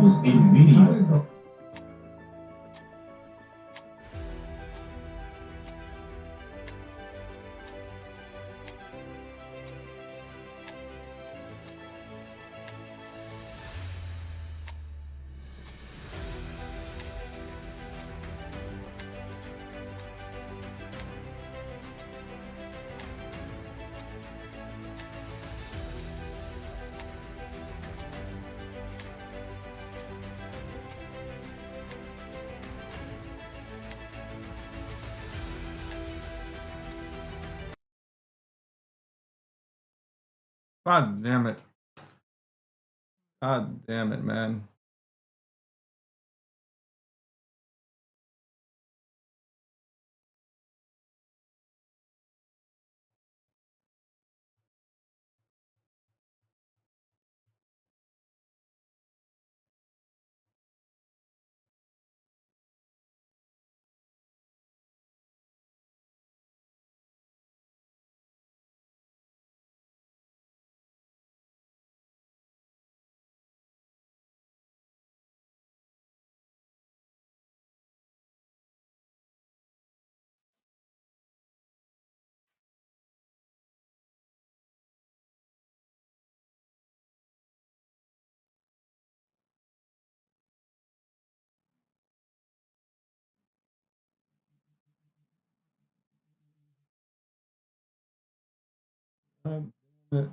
was in video. God damn it. God damn it, man. God damn it, man.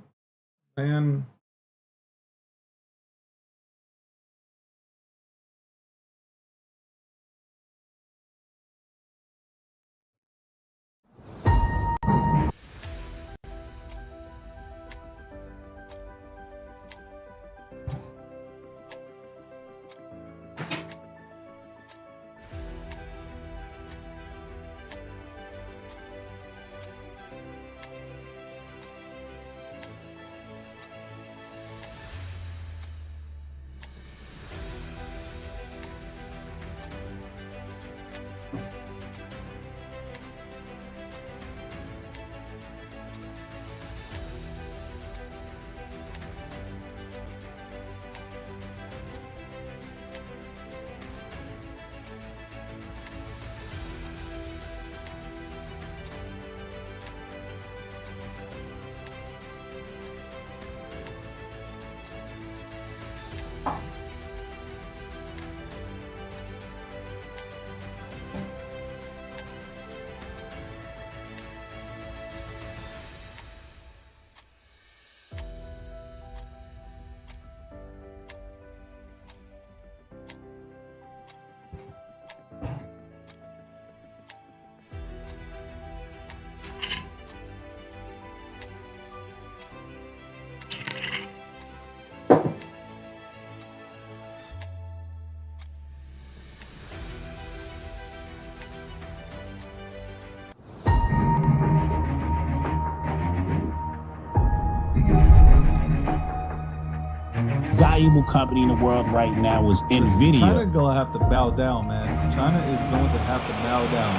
Valuable company in the world right now is NVIDIA. China gonna have to bow down, man. China is going to have to bow down.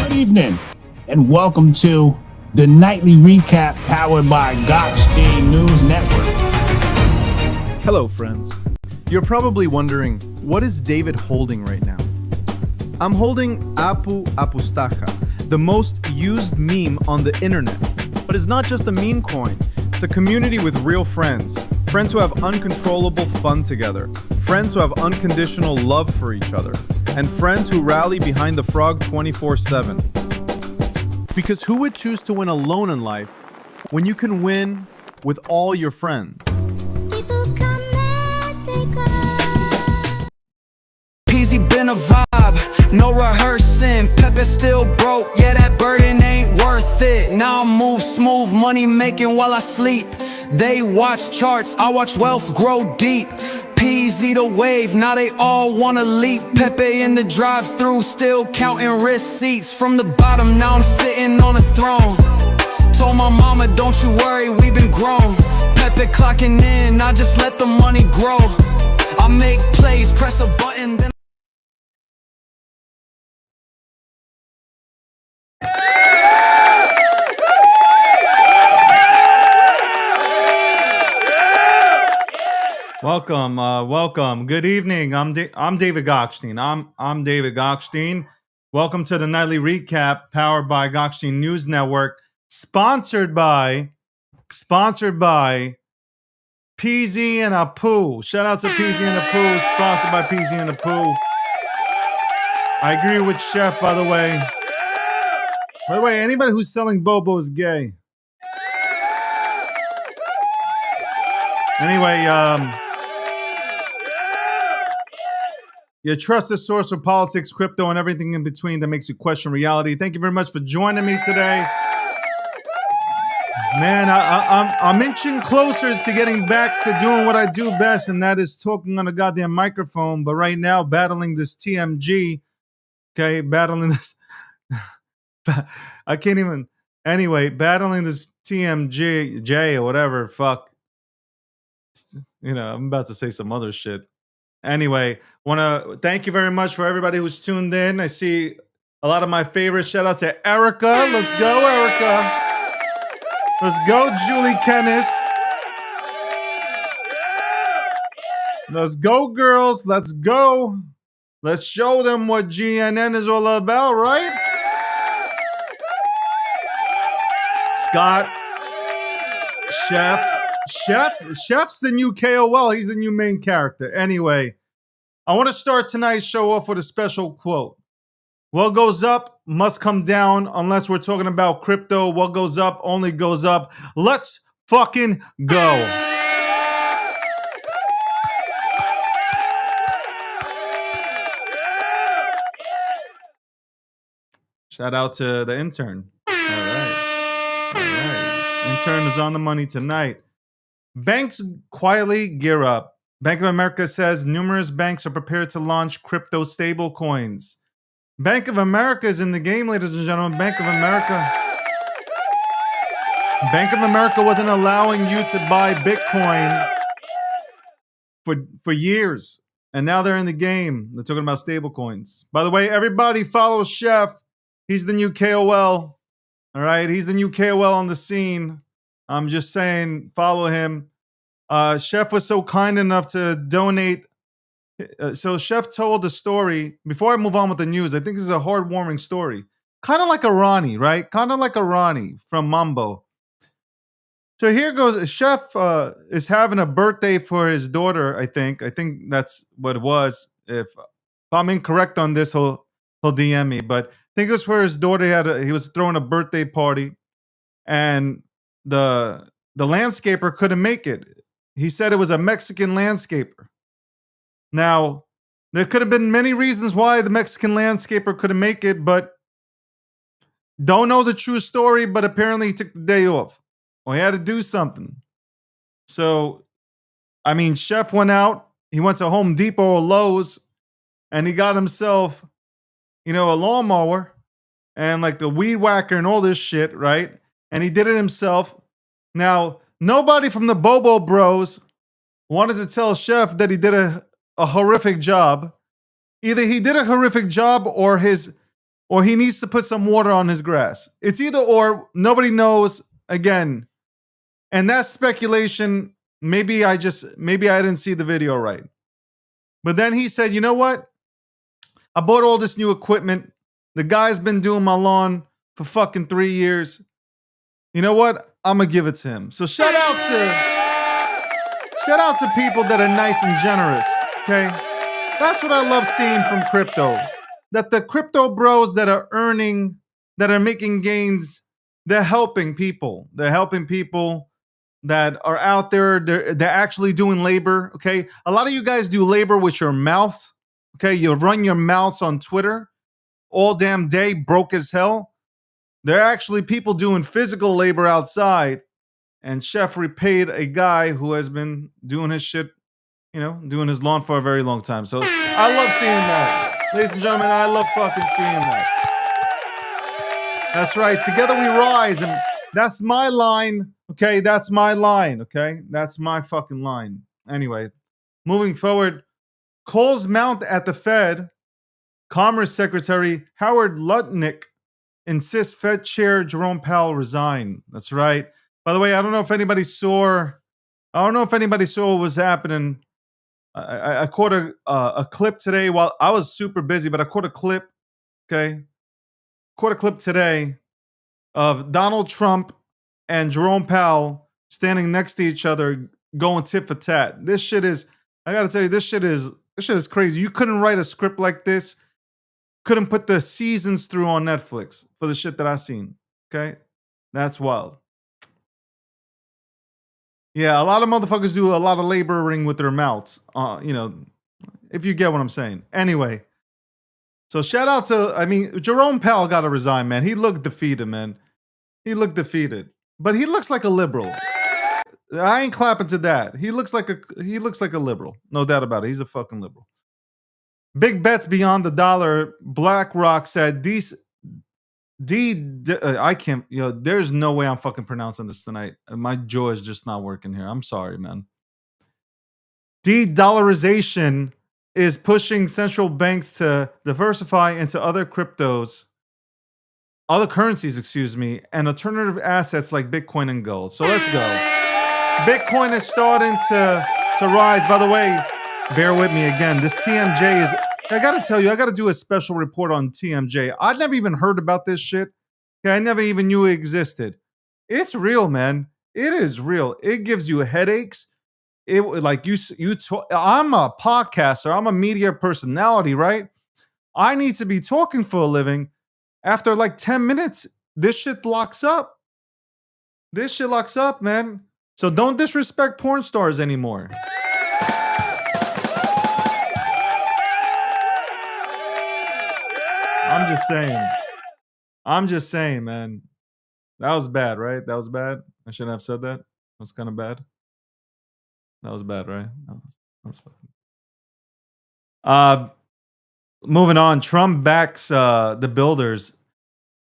Good evening, and welcome to the nightly recap powered by Gokhshtein News Network. Hello, friends. You're probably wondering, what is David holding right now? I'm holding Apu Apustaja, the most used meme on the internet. But it's not just a meme coin. It's a community with real friends. Friends who have uncontrollable fun together. Friends who have unconditional love for each other. And friends who rally behind the frog 24/7. Because who would choose to win alone in life when you can win with all your friends? Peasy been a vibe, no rehearsing. Pepe still broke, yeah, that burden ain't worth it. Now I move smooth, money making while I sleep. They watch charts, I watch wealth grow deep. Peasy the wave, now they all wanna leap. Pepe in the drive-thru, still counting receipts. From the bottom, now I'm sitting on a throne. Told my mama, don't you worry, we been grown. Pepe clocking in, I just let the money grow. I make plays, press a button, then Welcome. Good evening. I'm David Gokhshtein. I'm David Gokhshtein. Welcome to the nightly recap powered by Gokhshtein News Network, sponsored by PZ and Apu. Shout out to PZ and Apu, sponsored by PZ and Apu. I agree with Chef, by the way. By the way, anybody who's selling bobo is gay. Anyway, your trusted source for politics, crypto, and everything in between that makes you question reality. Thank you very much for joining me today. Man, I'm inching closer to getting back to doing what I do best, and that is talking on a goddamn microphone. But right now, battling this TMG, okay, battling this. I can't even. Anyway, battling this TMJ or whatever. Fuck. You know, I'm about to say some other shit. Anyway, want to thank you very much for everybody who's tuned in. I see a lot of my favorites. Shout out to Erica. Let's go, Erica. Let's go, Julie Kennis. Let's go, girls. Let's go. Let's show them what GNN is all about, right? Scott, Chef's the new KOL. He's the new main character. Anyway, I want to start tonight's show off with a special quote. What goes up must come down unless we're talking about crypto. What goes up only goes up. Let's fucking go. Shout out to the intern. All right. Intern is on the money tonight. Banks quietly gear up. Bank of America says numerous banks are prepared to launch crypto stable coins. Bank of America is in the game, ladies and gentlemen. Bank of America wasn't allowing you to buy Bitcoin for years. And now they're in the game. They're talking about stable coins. By the way, everybody follow Chef. He's the new KOL. All right. He's the new KOL on the scene. I'm just saying, follow him. Chef was so kind enough to donate. So Chef told the story. Before I move on with the news, I think this is a heartwarming story. Kind of like a Ronnie, right? Kind of like a Ronnie from Mambo. So here goes. Chef is having a birthday for his daughter, I think. I think that's what it was. If I'm incorrect on this, he'll DM me. But I think it was for his daughter. He was throwing a birthday party. And the landscaper couldn't make it. He said it was a Mexican landscaper. Now, there could have been many reasons why the Mexican landscaper couldn't make it, but don't know the true story, but apparently he took the day off. Or he had to do something. So, I mean, Chef went out. He went to Home Depot or Lowe's, and he got himself, a lawnmower and like the weed whacker and all this shit, right? And he did it himself. Now, nobody from the Bobo Bros wanted to tell Chef that he did a horrific job. Either he did a horrific job or he needs to put some water on his grass. It's either or. Nobody knows. Again, and that's speculation. Maybe I didn't see the video right. But then he said, you know what? I bought all this new equipment. The guy's been doing my lawn for fucking 3 years. You know what? I'm gonna give it to him. So shout out to people that are nice and generous. Okay, that's what I love seeing from crypto. That the crypto bros that are earning, that are making gains, they're helping people. They're helping people that are out there. They're actually doing labor. Okay, a lot of you guys do labor with your mouth. Okay, you run your mouths on Twitter all damn day, broke as hell. They're actually people doing physical labor outside. And Chef repaid a guy who has been doing his shit, doing his lawn for a very long time. So I love seeing that. Ladies and gentlemen, I love fucking seeing that. That's right. Together we rise. And that's my line. Okay, that's my line. Okay, that's my fucking line. Anyway, moving forward, calls mount at the Fed. Commerce Secretary Howard Lutnick insists Fed Chair Jerome Powell resign. That's right. By the way, I don't know if anybody saw what was happening I caught a clip today while I was super busy, but I caught a clip. Okay, caught a clip today of Donald Trump and Jerome Powell standing next to each other, going tit for tat. This shit is. I gotta tell you, this shit is crazy. You couldn't write a script like this. Couldn't put the seasons through on Netflix for the shit that I seen. Okay, that's wild. Yeah, a lot of motherfuckers do a lot of laboring with their mouths. If you get what I'm saying. Anyway, so shout out to, Jerome Powell got to resign, man. He looked defeated, man. He looked defeated, but he looks like a liberal. I ain't clapping to that. He looks like a liberal, no doubt about it. He's a fucking liberal. Big bets beyond the dollar. BlackRock said I can't, there's no way I'm fucking pronouncing this tonight. My jaw is just not working here. I'm sorry, man. De-dollarization is pushing central banks to diversify into other currencies, and alternative assets like Bitcoin and gold. So let's go. Bitcoin is starting to rise. By the way, bear with me again. This TMJ is, I gotta tell you, I gotta do a special report on TMJ. I'd never even heard about this shit. Okay, I never even knew it existed. It's real, man. It is real. It gives you headaches. I'm a podcaster. I'm a media personality, right? I need to be talking for a living. After like 10 minutes, this shit locks up. This shit locks up, man. So don't disrespect porn stars anymore. I'm just saying, man. That was bad, right? That was bad. I shouldn't have said that. That was kind of bad. That was bad, right? That was fucking. Moving on. Trump backs the builders.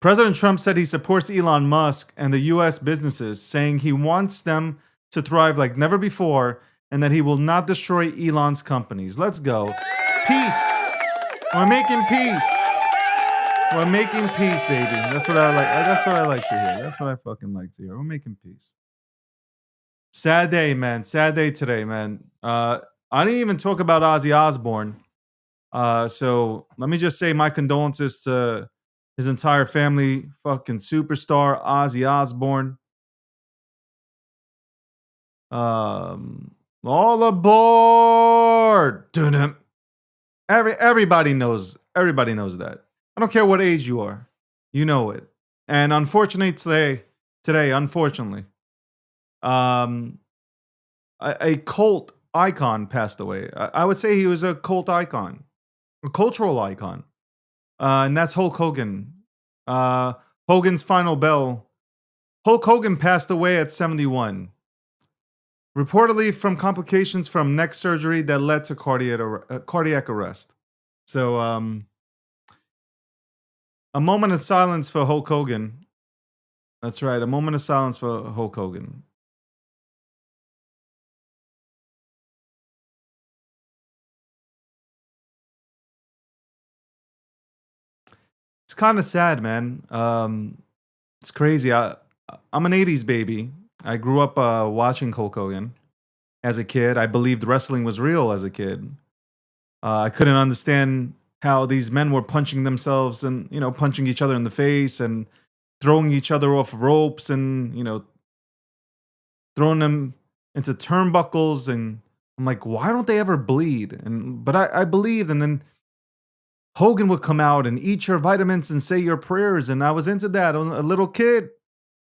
President Trump said he supports Elon Musk and the U.S. businesses, saying he wants them to thrive like never before and that he will not destroy Elon's companies. Let's go. Peace. We're making peace. We're making peace, baby. That's what I like. That's what I like to hear. That's what I fucking like to hear. We're making peace. Sad day, man. Sad day today, man. I didn't even talk about Ozzy Osbourne. So let me just say my condolences to his entire family. Fucking superstar Ozzy Osbourne. All aboard. Everybody knows that. I don't care what age you are. You know it. And unfortunately today, unfortunately, a cult icon passed away. I would say he was a cult icon, a cultural icon. And that's Hulk Hogan. Hogan's final bell. Hulk Hogan passed away at 71. Reportedly from complications from neck surgery that led to cardiac arrest. So, a moment of silence for Hulk Hogan. That's right, a moment of silence for Hulk Hogan. It's kind of sad, man. It's crazy. I'm an 80s baby. I grew up watching Hulk Hogan as a kid. I believed wrestling was real as a kid. I couldn't understand how these men were punching themselves and, punching each other in the face and throwing each other off ropes and, throwing them into turnbuckles. And I'm like, why don't they ever bleed? But I believed. And then Hogan would come out and eat your vitamins and say your prayers. And I was into that. I was a little kid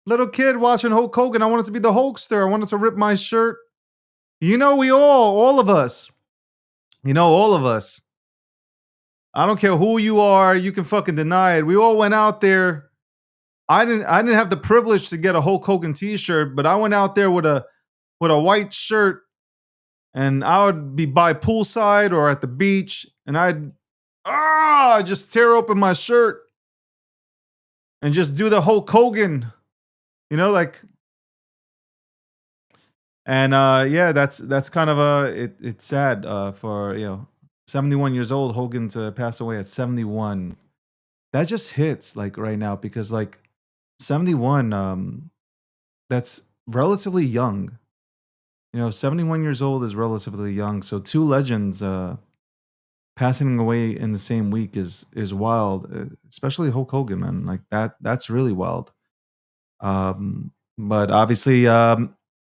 watching Hulk Hogan. I wanted to be the Hulkster. I wanted to rip my shirt. All of us. All of us. I don't care who you are. You can fucking deny it. We all went out there. I didn't have the privilege to get a Hulk Hogan t-shirt, but I went out there with a white shirt, and I would be by poolside or at the beach, and I'd just tear open my shirt and just do the Hulk Hogan, that's kind of it's sad for 71 years old, Hogan to pass away at 71. That just hits like right now because like 71, that's relatively young. 71 years old is relatively young. So two legends passing away in the same week is wild, especially Hulk Hogan, man. Like that's really wild. But obviously,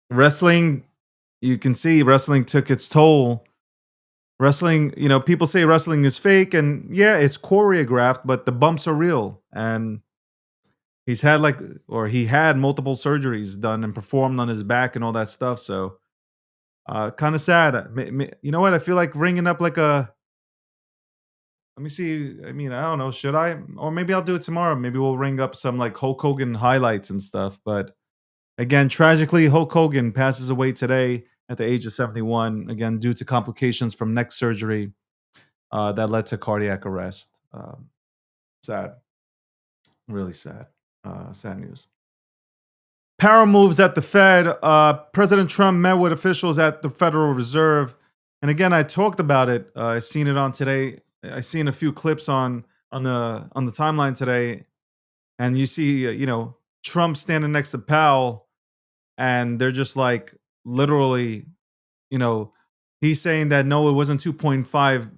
wrestling, you can see wrestling took its toll. Wrestling, people say wrestling is fake, and yeah, it's choreographed, but the bumps are real. And he had multiple surgeries done and performed on his back and all that stuff. So, kind of sad. You know what? I feel like ringing up like a. Let me see. I mean, I don't know. Should I? Or maybe I'll do it tomorrow. Maybe we'll ring up some like Hulk Hogan highlights and stuff. But again, tragically, Hulk Hogan passes away today at the age of 71. Again, due to complications from neck surgery that led to cardiac arrest. Sad. Really sad. Sad news. Power moves at the Fed. President Trump met with officials at the Federal Reserve. And again, I talked about it. I seen it on today. I seen a few clips on the timeline today, and you see, Trump standing next to Powell, and they're just like literally, he's saying that no, it wasn't 2.5,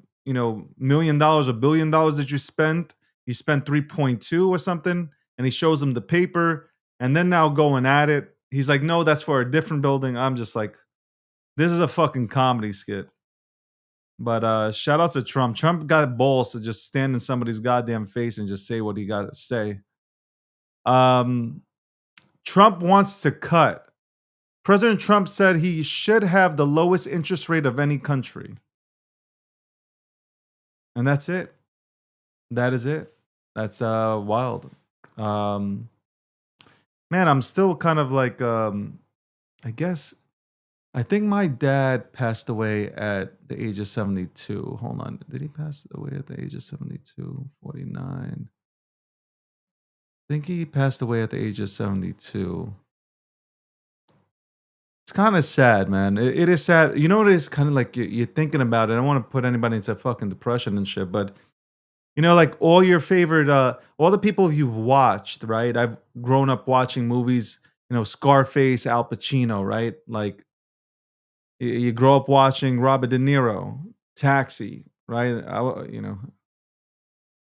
million dollars or $1 billion that you spent. You spent 3.2 or something, and he shows him the paper, and then now going at it, he's like, no, that's for a different building. I'm just like, this is a fucking comedy skit. But shout out to Trump. Trump got balls to just stand in somebody's goddamn face and just say what he got to say. Trump wants to cut. President Trump said he should have the lowest interest rate of any country. And that's it. That is it. That's wild. Man, I'm still kind of like, I think my dad passed away at the age of 72. Hold on. Did he pass away at the age of 72? 49. I think he passed away at the age of 72. It's kind of sad, man. It is sad. You know what it is? Kind of like you're thinking about it. I don't want to put anybody into fucking depression and shit, but like all your favorite, all the people you've watched, right? I've grown up watching movies, Scarface, Al Pacino, right? Like, you grow up watching Robert De Niro, Taxi, right?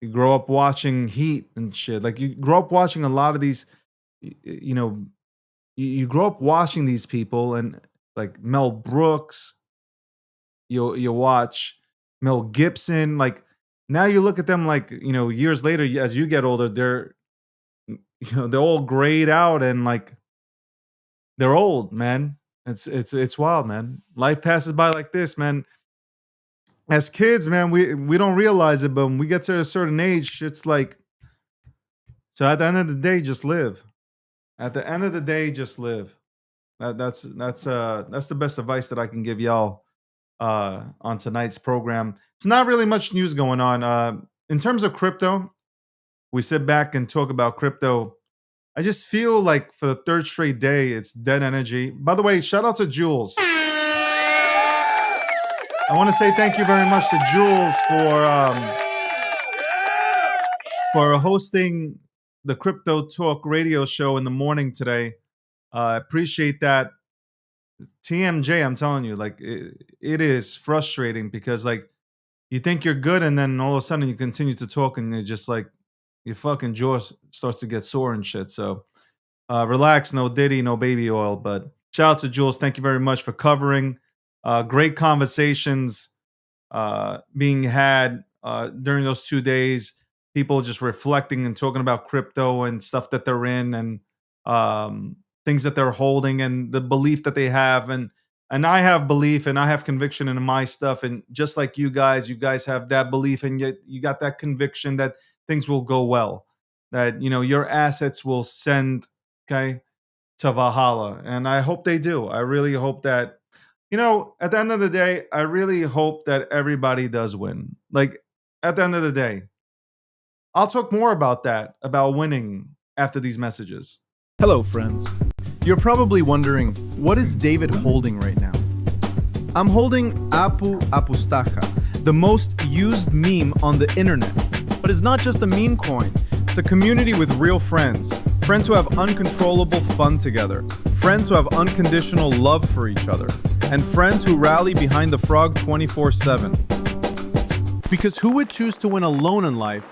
You grow up watching Heat and shit. Like you grow up watching a lot of these, you grow up watching these people, and like Mel Brooks, you watch Mel Gibson. Like now you look at them like, years later, as you get older, they're all grayed out and like they're old, man. It's wild, man. Life passes by like this, man. As kids, man, we don't realize it, but when we get to a certain age, it's like, so at the end of the day, just live. At the end of the day, just live. That's the best advice that I can give y'all on tonight's program. It's not really much news going on. In terms of crypto, we sit back and talk about crypto. I just feel like for the third straight day, it's dead energy. By the way, shout out to Jules. I want to say thank you very much to Jules for hosting the Crypto Talk radio show in the morning today. I appreciate that. TMJ, I'm telling you, like it is frustrating because like you think you're good, and then all of a sudden you continue to talk, and you're just like, your fucking jaw starts to get sore and shit. So relax, no Diddy, no baby oil. But shout out to Jules. Thank you very much for covering. Great conversations being had during those 2 days. People just reflecting and talking about crypto and stuff that they're in, and things that they're holding, and the belief that they have. And I have belief, and I have conviction in my stuff. And just like you guys have that belief, and yet you got that conviction that things will go well, that your assets will send to Valhalla. And I hope they do. I really hope that, at the end of the day, I really hope that everybody does win. Like at the end of the day, I'll talk more about that, about winning, after these messages. Hello, friends. You're probably wondering, what is David holding right now? I'm holding Apu Apustaja, the most used meme on the internet. But it's not just a meme coin. It's a community with real friends. Friends who have uncontrollable fun together. Friends who have unconditional love for each other. and friends who rally behind the frog 24/7. Because who would choose to win alone in life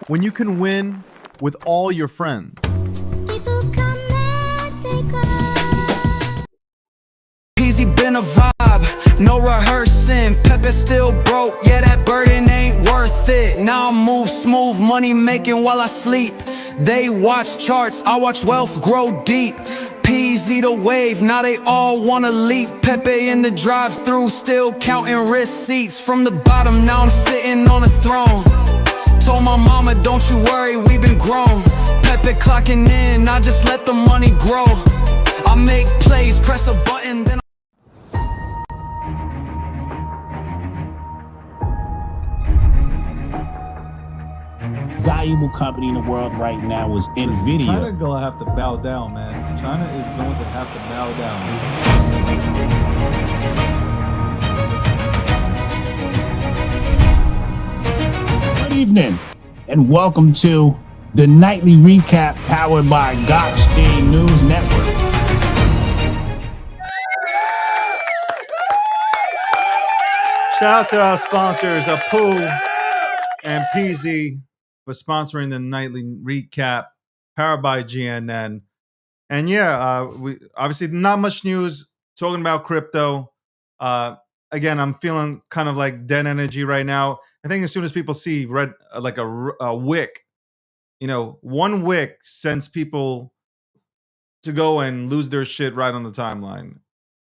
when you can win with all your friends? Easy been a vibe, no rehearsing. Pepe still broke, yeah, that burden ain't worth it. Now I move smooth, money making while I sleep. They watch charts, I watch wealth grow deep. Peasy the wave, now they all wanna leap. Pepe in the drive-thru, still counting receipts. From the bottom, now I'm sitting on a throne. Told my mama, don't you worry, we been grown. Pepe clocking in, I just let the money grow. I make plays, press a button, then Valuable company in the world right now is NVIDIA. China gonna have to bow down, man. China is going to have to bow down. Good evening, and welcome to the nightly recap powered by Gokhshtein News Network. Shout out to our sponsors, Apu and PZ, for sponsoring the nightly recap powered by GNN. And yeah, we obviously not much news talking about crypto. Again, I'm feeling kind of like dead energy right now. I think as soon as people see red, like a wick, one wick sends people to go and lose their shit right on the timeline.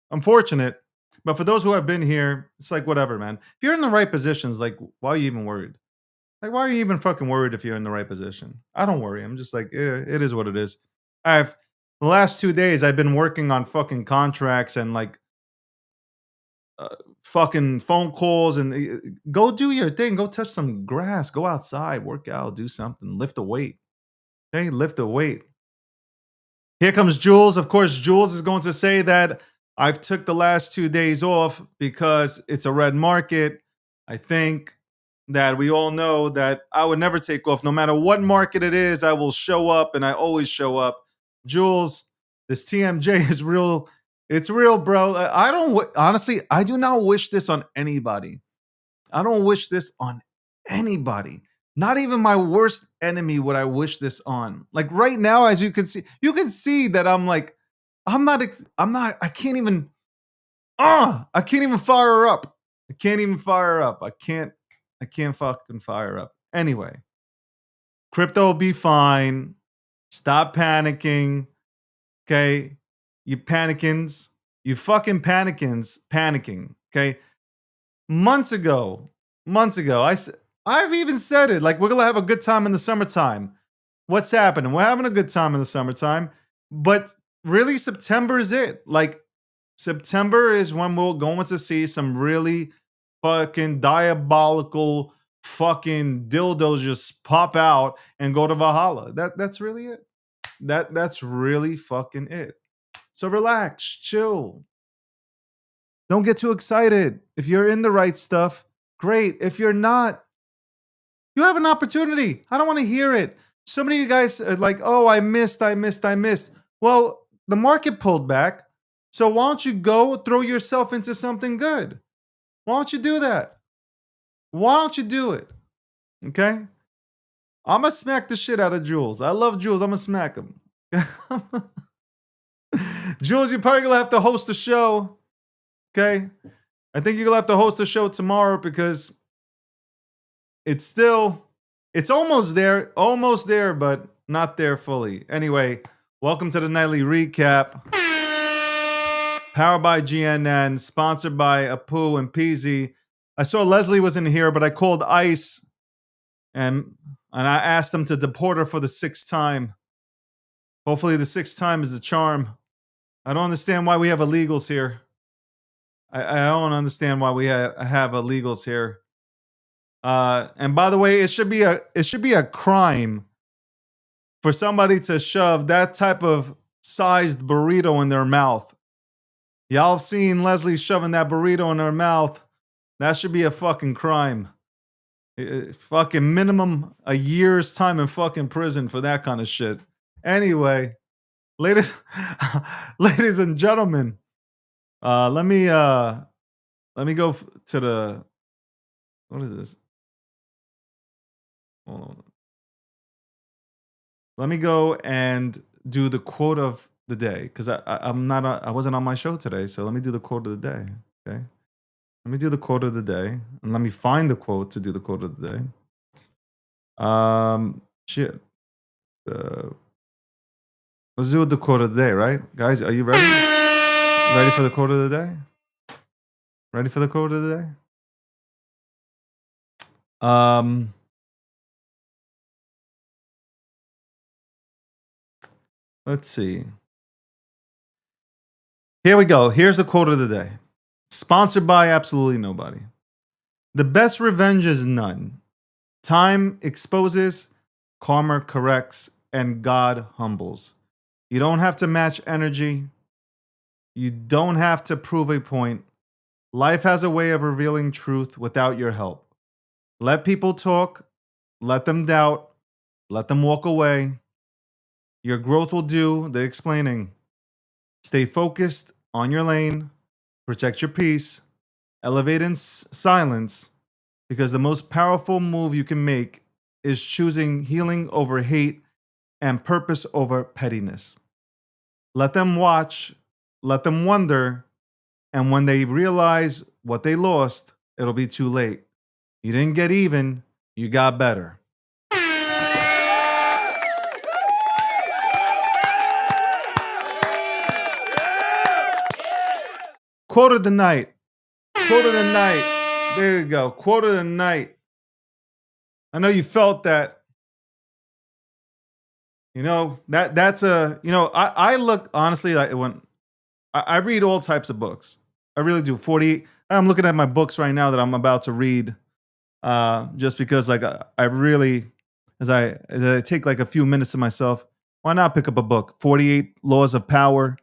Unfortunate, but for those who have been here, it's like whatever, man. If you're in the right positions, like why are you even worried? Like, why are you even fucking worried if you're in the right position? I don't worry. I'm just like, it is what it is. The last 2 days, I've been working on fucking contracts and like fucking phone calls and go do your thing. Go touch some grass. Go outside. Work out. Do something. Lift a weight. Okay, lift a weight. Here comes Jules. Of course, Jules is going to say that I've took the last 2 days off because it's a red market. I think that we all know that I would never take off. No matter what market it is, I will show up, and I always show up. Jules, this TMJ is real. It's real, bro. Honestly, I do not wish this on anybody. I don't wish this on anybody. Not even my worst enemy would I wish this on. Like right now, as you can see that I'm like, I can't even fire up. I can't fucking fire up. Anyway, crypto will be fine. Stop panicking. Okay? You panicking. Okay? Months ago, I've even said it. Like, we're going to have a good time in the summertime. What's happening? We're having a good time in the summertime. But really, September is it. Like, September is when we're going to see some really fucking diabolical fucking dildos just pop out and go to Valhalla. That's really it. That's really fucking it. So relax, chill. Don't get too excited. If you're in the right stuff, great. If you're not, you have an opportunity. I don't want to hear it. So many of you guys are like, oh, I missed. Well, the market pulled back. So why don't you go throw yourself into something good? Why don't you do that? Why don't you do it? Okay? I'm going to smack the shit out of Jules. I love Jules. I'm going to smack him. Jules, you're probably going to have to host a show. Okay? I think you're going to have to host a show tomorrow because it's almost there, but not there fully. Anyway, welcome to the Nightly Recap. Powered by GNN, sponsored by Apu and Peasy. I saw Leslie was in here, but I called ICE and I asked them to deport her for the 6th time. Hopefully the 6th time is the charm. I don't understand why we have illegals here. I don't understand why we have illegals here. And by the way, it should be a crime for somebody to shove that type of sized burrito in their mouth. Y'all seen Leslie shoving that burrito in her mouth. That should be a fucking crime. Fucking minimum a year's time in fucking prison for that kind of shit. Anyway, ladies and gentlemen, Let me go to the, what is this? Hold on. Let me go and do the quote of the day because I wasn't on my show today, so let me do the quote of the day. Okay, let me do the quote of the day, and let me find the quote to do the quote of the day. Shit. Uh, let's do the quote of the day, right, guys? Are you ready? Ready for the quote of the day? Ready for the quote of the day? Let's see. Here we go. Here's the quote of the day. Sponsored by absolutely nobody. The best revenge is none. Time exposes, karma corrects, and God humbles. You don't have to match energy. You don't have to prove a point. Life has a way of revealing truth without your help. Let people talk. Let them doubt. Let them walk away. Your growth will do the explaining. Stay focused on your lane. Protect your peace. Elevate in silence. Because the most powerful move you can make is choosing healing over hate and purpose over pettiness. Let them watch. Let them wonder. And when they realize what they lost, it'll be too late. You didn't get even. You got better. Quote of the night. Quote of the night. There you go. Quote of the night. I know you felt that. You know, that's a, you know, I look honestly like when I read all types of books. I really do. I'm looking at my books right now that I'm about to read. Just because like I really, as I take like a few minutes to myself, why not pick up a book? 48 Laws of Power,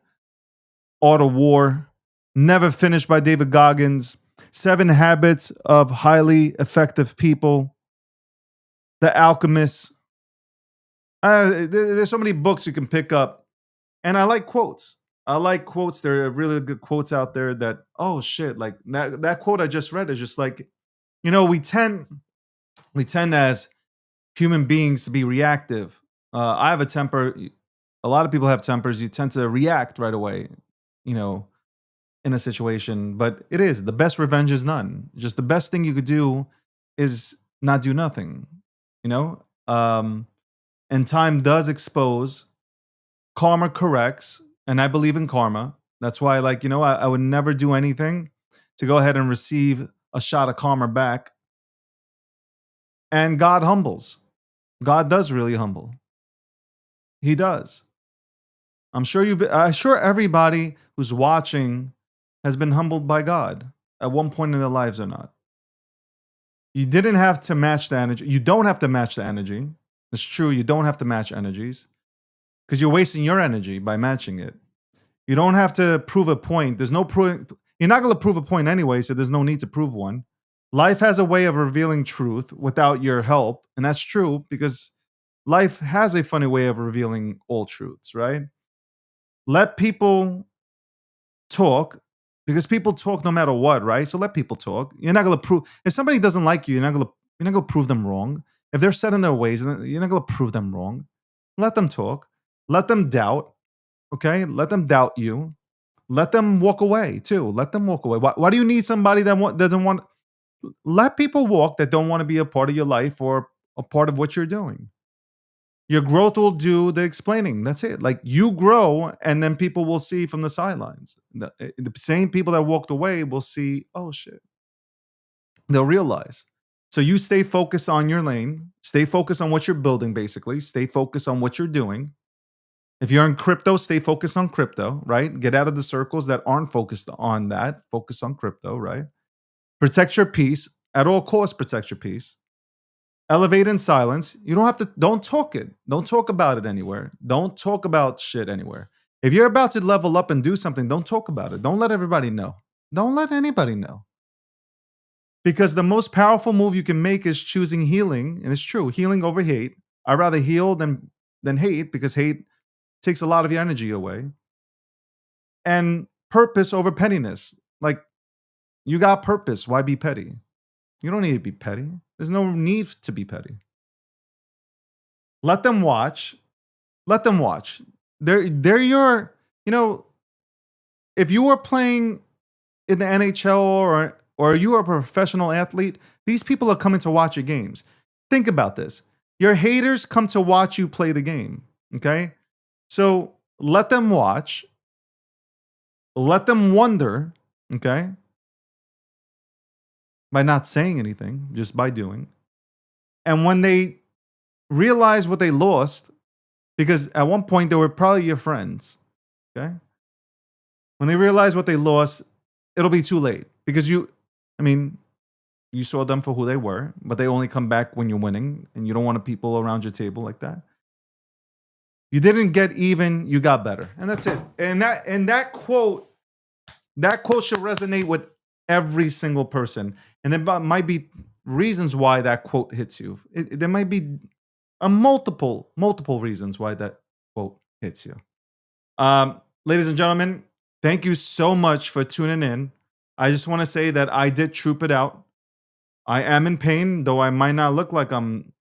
Art of War, Never Finished by David Goggins, 7 Habits of Highly Effective People, The Alchemist. There's so many books you can pick up, and I like quotes. I like quotes. There are really good quotes out there that, oh shit, like that quote I just read is just like, you know, we tend as human beings to be reactive. I have a temper. A lot of people have tempers. You tend to react right away, you know, in a situation. But it is the best revenge is none. Just the best thing you could do is not do nothing, you know. And time does expose. Karma corrects, and I believe in karma. That's why, like, you know, I would never do anything to go ahead and receive a shot of karma back. And God humbles. God does really humble. He does. I'm sure everybody who's watching has been humbled by God at one point in their lives or not. You didn't have to match the energy. You don't have to match the energy. It's true. You don't have to match energies because you're wasting your energy by matching it. You don't have to prove a point. There's no You're not going to prove a point anyway, so there's no need to prove one. Life has a way of revealing truth without your help, and that's true because life has a funny way of revealing all truths, right? Let people talk because people talk no matter what, right? So let people talk. You're not going to prove if somebody doesn't like you, you're not going to prove them wrong. If they're set in their ways, you're not going to prove them wrong. Let them talk. Let them doubt. Okay? Let them doubt you. Let them walk away too. Let them walk away. Why do you need somebody that doesn't want? Let people walk that don't want to be a part of your life or a part of what you're doing. Your growth will do the explaining. That's it. Like you grow, and then people will see from the sidelines. The same people that walked away will see, oh shit. They'll realize. So you stay focused on your lane. Stay focused on what you're building, basically. Stay focused on what you're doing. If you're in crypto, stay focused on crypto, right? Get out of the circles that aren't focused on that. Focus on crypto, right? Protect your peace. At all costs, protect your peace. Elevate in silence. You don't have to, don't talk it. Don't talk about it anywhere. Don't talk about shit anywhere. If you're about to level up and do something, don't talk about it. Don't let everybody know. Don't let anybody know. Because the most powerful move you can make is choosing healing. And it's true, healing over hate. I'd rather heal than hate because hate takes a lot of your energy away. And purpose over pettiness. Like, you got purpose. Why be petty? You don't need to be petty. There's no need to be petty. Let them watch. Let them watch. They're your, if you were playing in the NHL or you are a professional athlete, these people are coming to watch your games. Think about this. Your haters come to watch you play the game. Okay? So let them watch. Let them wonder, okay? By not saying anything, just by doing. And when they realize what they lost, because at one point they were probably your friends, okay? When they realize what they lost, it'll be too late. Because you saw them for who they were, but they only come back when you're winning, and you don't want people around your table like that. You didn't get even, you got better. And that's it. And that quote should resonate with every single person. And there might be reasons why that quote hits you. There might be multiple reasons why that quote hits you. Ladies and gentlemen, thank you so much for tuning in. I just want to say that I did troop it out. I am in pain, though I might not look like I'm,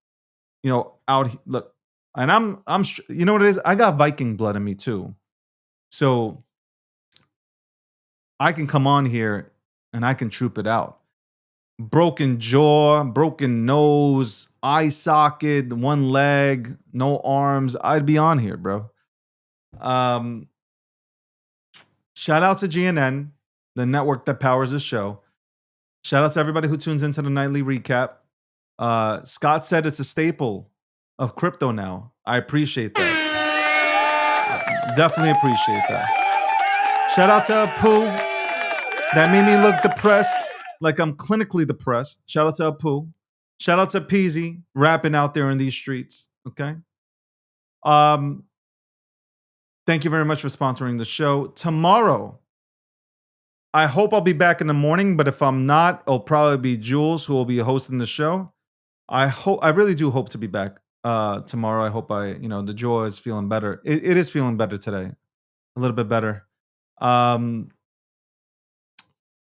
out. Look, and I'm, you know what it is? I got Viking blood in me too. So I can come on here and I can troop it out. Broken jaw, broken nose, eye socket, one leg, no arms. I'd be on here, bro. Shout out to GNN, the network that powers this show. Shout out to everybody who tunes into the nightly recap. Scott said it's a staple of crypto now. I appreciate that. Definitely appreciate that. Shout out to Apu. That made me look depressed, like I'm clinically depressed. Shout out to Apu. Shout out to Peasy, rapping out there in these streets. Okay. Thank you very much for sponsoring the show. Tomorrow, I hope I'll be back in the morning, but if I'm not, it'll probably be Jules who will be hosting the show. I really do hope to be back tomorrow. I hope the jaw is feeling better. It is feeling better today. A little bit better.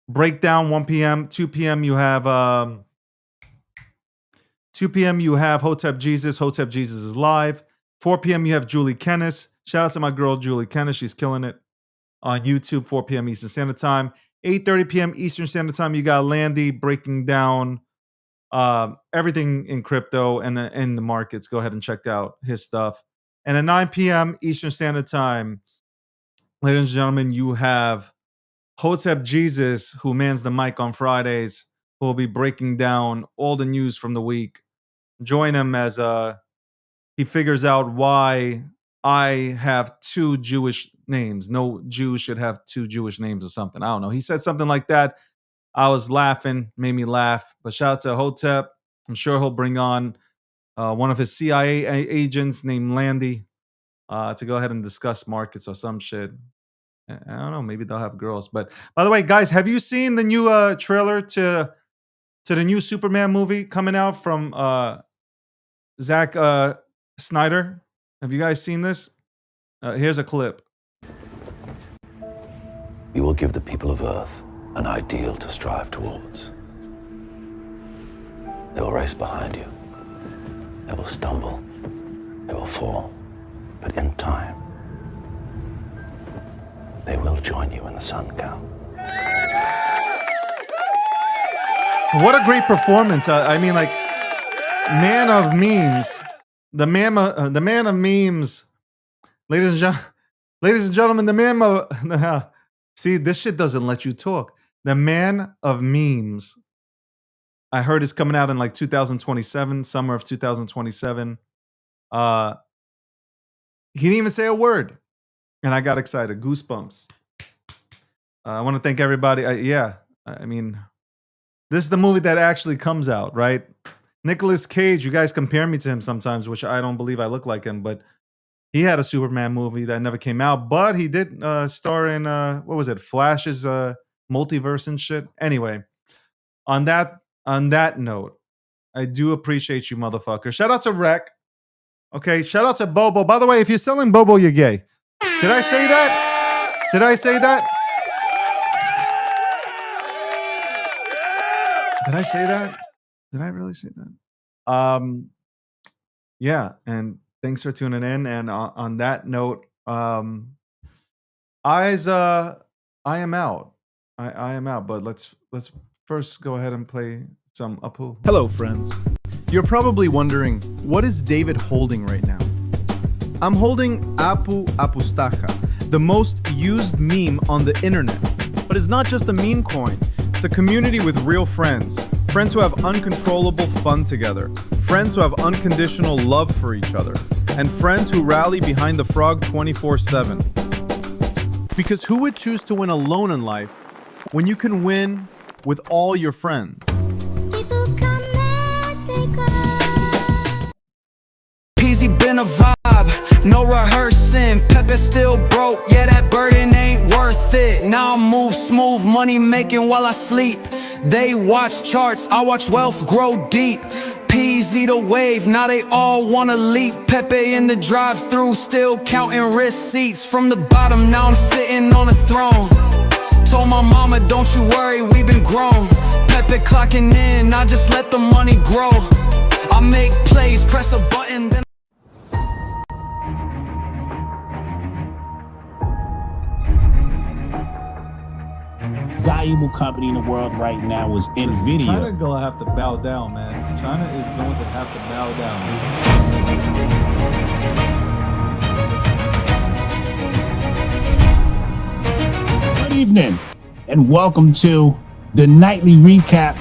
Breakdown 1 p.m. 2 p.m. you have 2 p.m. you have Hotep Jesus. Hotep Jesus is live. 4 p.m. you have Julie Kennis. Shout out to my girl Julie Kennis. She's killing it on YouTube. 4 p.m. Eastern Standard Time. 8:30 p.m. Eastern Standard Time. You got Landy breaking down everything in crypto and in the markets. Go ahead and check out his stuff. And at 9 p.m. Eastern Standard Time, ladies and gentlemen, you have Hotep Jesus, who mans the mic on Fridays, who will be breaking down all the news from the week. Join him as he figures out why I have 2 Jewish names. No Jew should have 2 Jewish names or something. I don't know. He said something like that. I was laughing, made me laugh. But shout out to Hotep. I'm sure he'll bring on one of his CIA agents named Landy to go ahead and discuss markets or some shit. I don't know. Maybe they'll have girls. But by the way, guys, have you seen the new trailer to the new Superman movie coming out from Zack Snyder? Have you guys seen this? Here's a clip. You will give the people of Earth an ideal to strive towards. They will race behind you. They will stumble. They will fall. But in time, they will join you in the sun count. What a great performance. I mean, like, man of memes. The man of memes. Ladies and gentlemen, the man of... See, this shit doesn't let you talk. The man of memes. I heard it's coming out in like 2027, summer of 2027. He didn't even say a word. And I got excited. Goosebumps. I want to thank everybody. I mean, this is the movie that actually comes out, right? Nicolas Cage, you guys compare me to him sometimes, which I don't believe I look like him, but he had a Superman movie that never came out, but he did star in, what was it, Flash's multiverse and shit. Anyway, on that note, I do appreciate you, motherfucker. Shout out to Rec. Okay, shout out to Bobo. By the way, if you're selling Bobo, you're gay. Did I say that? Did I say that? Did I say that? Did I really say that? Yeah, and thanks for tuning in. And on that note, I am out. I am out. But let's first go ahead and play some Apu. Hello, friends. You're probably wondering, what is David holding right now? I'm holding Apu Apustaja, the most used meme on the internet. But it's not just a meme coin. It's a community with real friends. Friends who have uncontrollable fun together. Friends who have unconditional love for each other. And friends who rally behind the frog 24/7. Because who would choose to win alone in life when you can win with all your friends? Peasy been a vibe, no rehearsing. Pepe still broke, yeah, that burden ain't worth it. Now I move smooth, money making while I sleep. They watch charts, I watch wealth grow deep. Peasy the wave, now they all wanna leap. Pepe in the drive-thru, still counting receipts. From the bottom, now I'm sitting on a throne. Told my mama, don't you worry, we been grown. Pepe clocking in, I just let the money grow. I make plays, press a button, then Valuable company in the world right now is NVIDIA. China gonna have to bow down, man. China is going to have to bow down. Good evening, and welcome to the nightly recap.